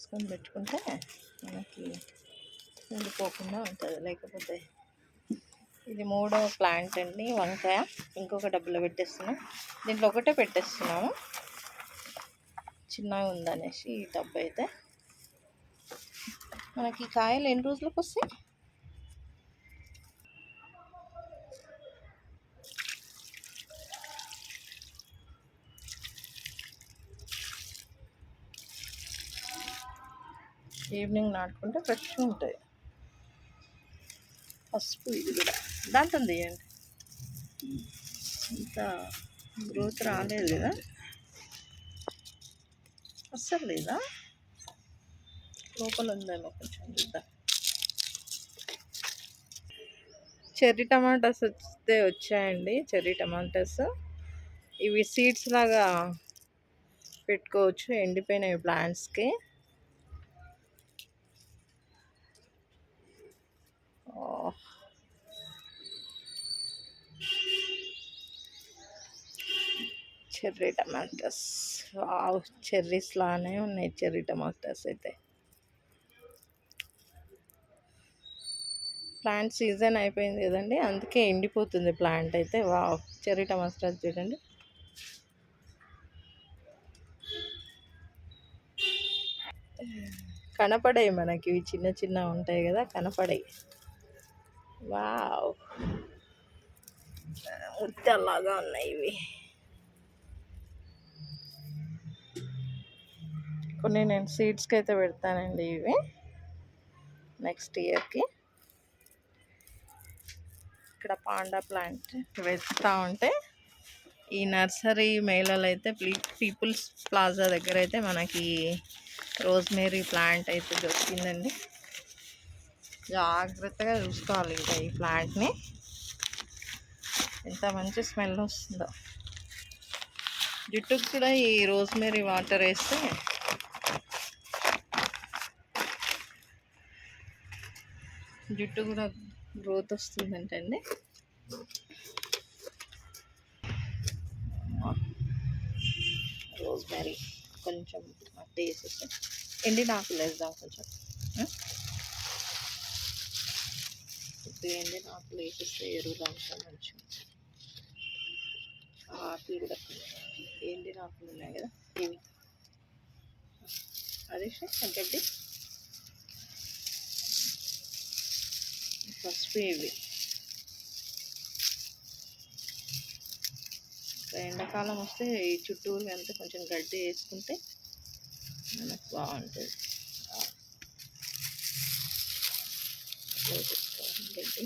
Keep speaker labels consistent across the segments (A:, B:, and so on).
A: తీసుకొని పెట్టుకుంటే మనకి ఉండిపోకుండా ఉంటుంది. లేకపోతే ఇది 3వ ప్లాంట్ అండి, వంకాయ. ఇంకొక డబ్బులో పెట్టేస్తున్నాం. దీంట్లో ఒకటే పెట్టేస్తున్నాము, చిన్నగా ఉందనేసి. ఈ డబ్బు అయితే మనకి కాయలు ఎన్ని రోజులకు వస్తాయి? ఈవినింగ్ నాటుకుంటే ఫ్రెష్గా ఉంటాయి. పసుపు ఇది కూడా దాంట్లో తీయండి. ఇంత గ్రోత్ రాలేదు కదా, అస్సలు లేదా? లోపల ఉందేమో, కొంచెం చూద్దాం. చెర్రీ టమాటాస్ వస్తే వచ్చాయండి. చెర్రీ టమాటాస్ ఇవి సీడ్స్ లాగా పెట్టుకోవచ్చు, ఎండిపోయినవి ప్లాంట్స్కి. చెర్రీ టమాటాస్, వావ్, చెర్రీస్ లానే ఉన్నాయి చెర్రీ టమాటాస్ అయితే. ప్లాంట్ సీజన్ అయిపోయింది కదండి, అందుకే ఎండిపోతుంది ప్లాంట్ అయితే. వావ్, చెర్రీ టమాటాస్ చూడండి. కనపడాయి మనకి, ఇవి చిన్న చిన్న ఉంటాయి కదా, కనపడాయి. వావ్, ముత్యాలాగా ఉన్నాయి ఇవి. కొన్ని నేను సీడ్స్కి అయితే పెడతానండి ఇవి నెక్స్ట్ ఇయర్కి. ఇక్కడ పాండా ప్లాంట్ వెతుకుతూ ఉంటే ఈ నర్సరీ మేళలో అయితే పీపుల్స్ ప్లాజా దగ్గర అయితే మనకి రోజ్మేరీ ప్లాంట్ అయితే దొరికిందండి. జాగ్రత్తగా చూసుకోవాలి ఇంకా ఈ ప్లాంట్ని. ఎంత మంచి స్మెల్ వస్తుందో. జుట్టుకు కూడా ఈ రోజ్మేరీ వాటర్ వేస్తే జుట్టు కూడా గ్రోత్ వస్తుందంటండి. రోజ్మేరీ కొంచెం మట్టి వేసేసి ఎండిన ఆకులు వేద్దాం కొంచెం. ఇప్పుడు ఎండిన ఆకులు వేసేస్తే ఎరువులు అంతా మంచిగా. ఆకులు కూడా ఎండిన ఆకులు ఉన్నాయి కదా ఇవి, అదేసి గడ్డి పసుపు ఇవి. ఎండాకాలం వస్తే ఈ చుట్టూరు అంతా కొంచెం గడ్డి వేసుకుంటే మనకు బాగుంటుంది. గడ్డి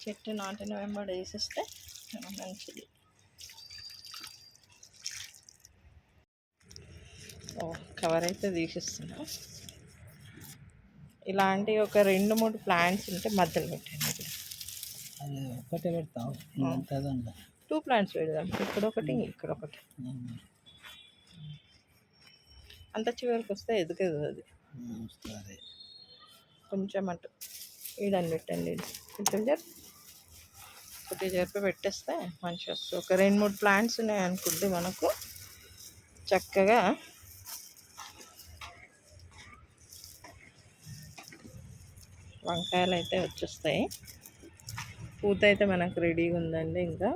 A: చెట్టు నాటిన వెంబడి వేసేస్తే మంచిది. కవర్ అయితే తీసిస్తున్నాం. ఇలాంటి ఒక 2-3 ప్లాంట్స్ ఉంటే మధ్యలో పెట్టండి.
B: ఒకటే పెడతాం,
A: 2 ప్లాంట్స్ పెడదాం. ఇక్కడ ఒకటి, ఇక్కడ ఒకటి. అంత చివరికి వస్తే ఎదుగదు అది. కొంచెం అటు ఈడని పెట్టండి. కొంచెం ఒకటి జరిపి పెట్టేస్తే మంచిగా వస్తుంది. ఒక 2-3 ప్లాంట్స్ ఉన్నాయి అనుకుంటే మనకు చక్కగా వంకాయలు అయితే వచ్చేస్తాయి. పూత అయితే మనకు రెడీగా ఉందండి. ఇంకా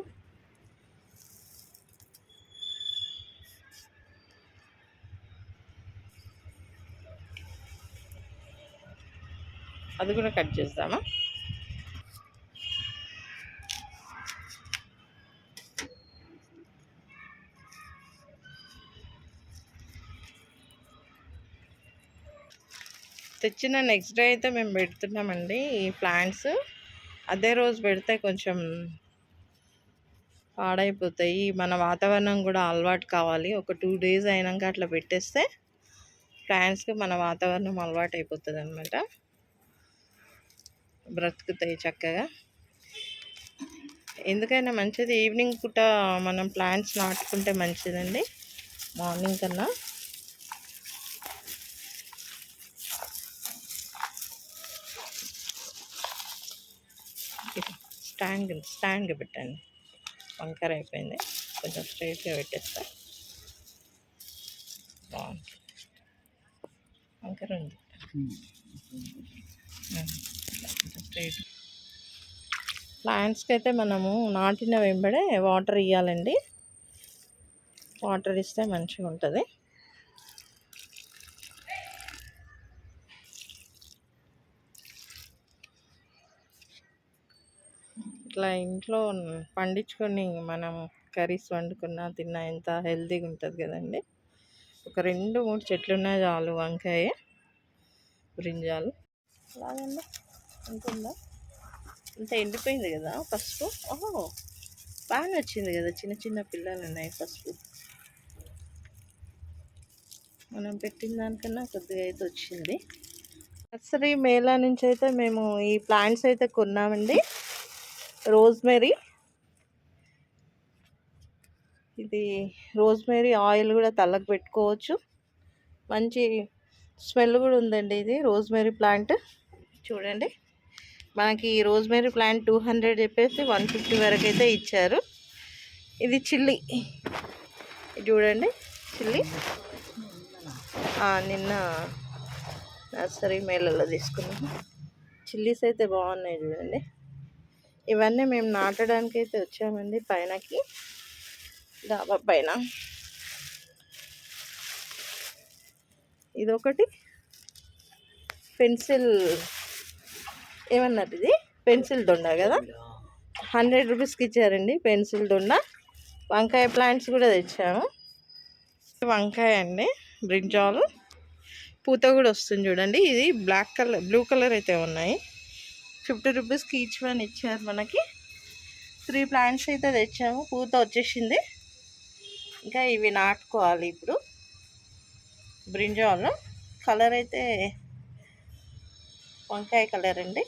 A: అది కూడా కట్ చేద్దామా? తెచ్చిన నెక్స్ట్ డే అయితే మేము పెడుతున్నామండి ఈ ప్లాంట్స్. అదే రోజు పెడితే కొంచెం పాడైపోతాయి. మన వాతావరణం కూడా అలవాటు కావాలి. ఒక 2 days అయినాక అట్లా పెట్టేస్తే ప్లాంట్స్కి మన వాతావరణం అలవాటు అయిపోతుంది అనమాట. బ్రతుకుతాయి చక్కగా. ఎందుకైనా మంచిది ఈవినింగ్ పూట మనం ప్లాంట్స్ నాటుకుంటే మంచిదండి, మార్నింగ్ కన్నా. స్టాండ్ పెట్టండి. వంకర అయిపోయింది. కొంచెం స్ట్రైట్గా పెట్టేస్తా. బాగుంది. వంకర ఉంది. కొంచెం స్ట్రైట్. ప్లాంట్స్కి అయితే మనము నాటిన వెంబడే వాటర్ ఇవ్వాలండి. వాటర్ ఇస్తే మంచిగా ఉంటుంది. ఇట్లా ఇంట్లో పండించుకొని మనం కర్రీస్ వండుకున్నా తిన్నా ఎంత హెల్తీగా ఉంటుంది కదండి. ఒక 2-3 చెట్లు ఉన్నాయి చాలు. వంకాయ, బ్రింజాలు అలాగండి. ఉంటుందా? ఇంత ఎండిపోయింది కదా పసుపు. ఓహో, బాగానే వచ్చింది కదా. చిన్న చిన్న పిల్లలు ఉన్నాయి. పసుపు మనం పెట్టిన దానికన్నా కొద్దిగా అయితే వచ్చింది. నర్సరీ మేళా నుంచి అయితే మేము ఈ ప్లాంట్స్ అయితే కొన్నామండి. రోజ్మెరీ, ఇది రోజ్మెరీ ఆయిల్ కూడా తలకు పెట్టుకోవచ్చు. మంచి స్మెల్ కూడా ఉందండి. ఇది రోజ్మెరీ ప్లాంట్ చూడండి. మనకి రోజ్మెరీ ప్లాంట్ 200 చెప్పేసి 150 వరకు అయితే ఇచ్చారు. ఇది చిల్లీ చూడండి. చిల్లీ నిన్న నర్సరీ మేళలో తీసుకున్నాము. చిల్లీస్ అయితే బాగున్నాయి చూడండి. ఇవన్నీ మేము నాటడానికి అయితే వచ్చామండి పైనకి, డాబా పైన. ఇదొకటి పెన్సిల్, ఏమన్నారు ఇది? పెన్సిల్ దొండ కదా. 100 రూపీస్కి ఇచ్చారండి పెన్సిల్ దొండ. వంకాయ ప్లాంట్స్ కూడా తెచ్చాము. వంకాయ అండి, బ్రింజాల్ పూత కూడా వస్తుంది చూడండి. ఇది బ్లాక్ కలర్, బ్లూ కలర్ అయితే ఉన్నాయి. 50 రూపీస్కి ఈచ్ వన్ ఇచ్చారు మనకి. 3 ప్లాంట్స్ అయితే తెచ్చాము. పూత వచ్చేసింది. ఇంకా ఇవి నాటుకోవాలి ఇప్పుడు. బ్రింజాల్ కలర్ అయితే వంకాయ కలర్ అండి.